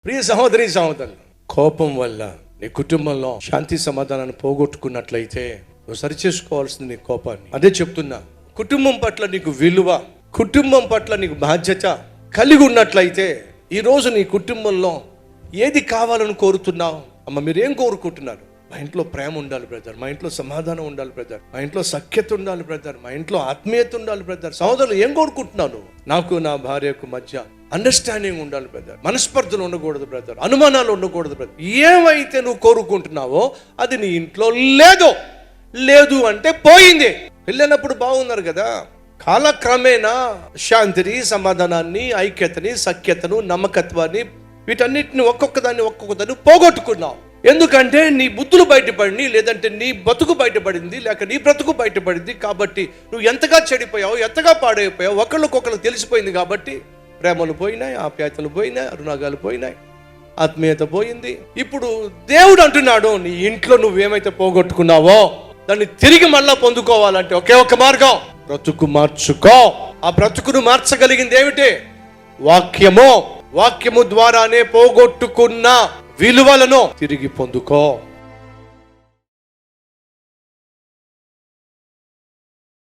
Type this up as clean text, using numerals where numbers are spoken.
ప్రియ సహోదరి సహోదరులు, కోపం వల్ల నీ కుటుంబంలో శాంతి సమాధానాన్ని పోగొట్టుకున్నట్లయితే నువ్వు సరిచేసుకోవాల్సింది నీ కోపాన్ని. అదే చెప్తున్నా, కుటుంబం పట్ల నీకు విలువ, కుటుంబం పట్ల నీకు బాధ్యత కలిగి ఉన్నట్లయితే ఈరోజు నీ కుటుంబంలో ఏది కావాలని కోరుతున్నావు? అమ్మ, మీరేం కోరుకుంటున్నారు? మా ఇంట్లో ప్రేమ ఉండాలి బ్రదర్, మా ఇంట్లో సమాధానం ఉండాలి బ్రదర్, మా ఇంట్లో సఖ్యత ఉండాలి బ్రదర్, మా ఇంట్లో ఆత్మీయత ఉండాలి బ్రదర్. సహోదరులు, ఏం కోరుకుంటున్నాను? నాకు నా భార్యకు మధ్య అండర్స్టాండింగ్ ఉండాలి బ్రదర్, మనస్పర్ధలు ఉండకూడదు బ్రదర్, అనుమానాలు ఉండకూడదు బ్రదర్. ఏమైతే నువ్వు కోరుకుంటున్నావో అది నీ ఇంట్లో లేదు అంటే పోయింది. వెళ్ళినప్పుడు బాగున్నారు కదా, కాలక్రమేణా శాంతిని, సమాధానాన్ని, ఐక్యతని, సఖ్యతను, నమ్మకత్వాన్ని, వీటన్నిటిని ఒక్కొక్కదాన్ని పోగొట్టుకున్నావు. ఎందుకంటే నీ బుద్ధులు బయటపడి, లేదంటే నీ బతుకు బయటపడింది, లేక నీ బ్రతుకు బయటపడింది. కాబట్టి నువ్వు ఎంతగా చెడిపోయావు, ఎంతగా పాడైపోయావు ఒకళ్ళకొకళ్ళు తెలిసిపోయింది. కాబట్టి ప్రేమలు పోయినాయి, ఆప్యాయతలు పోయినాయి, అరుణాగాలు పోయినాయి, ఆత్మీయత పోయింది. ఇప్పుడు దేవుడు అంటున్నాడు, నీ ఇంట్లో నువ్వేమైతే పోగొట్టుకున్నావో దాన్ని తిరిగి మళ్ళా పొందుకోవాలంటే ఒకే ఒక మార్గం, బ్రతుకు మార్చుకో. ఆ బ్రతుకును మార్చగలిగింది ఏమిటి? వాక్యము ద్వారానే పోగొట్టుకున్న విలువలను తిరిగి పొందుకో.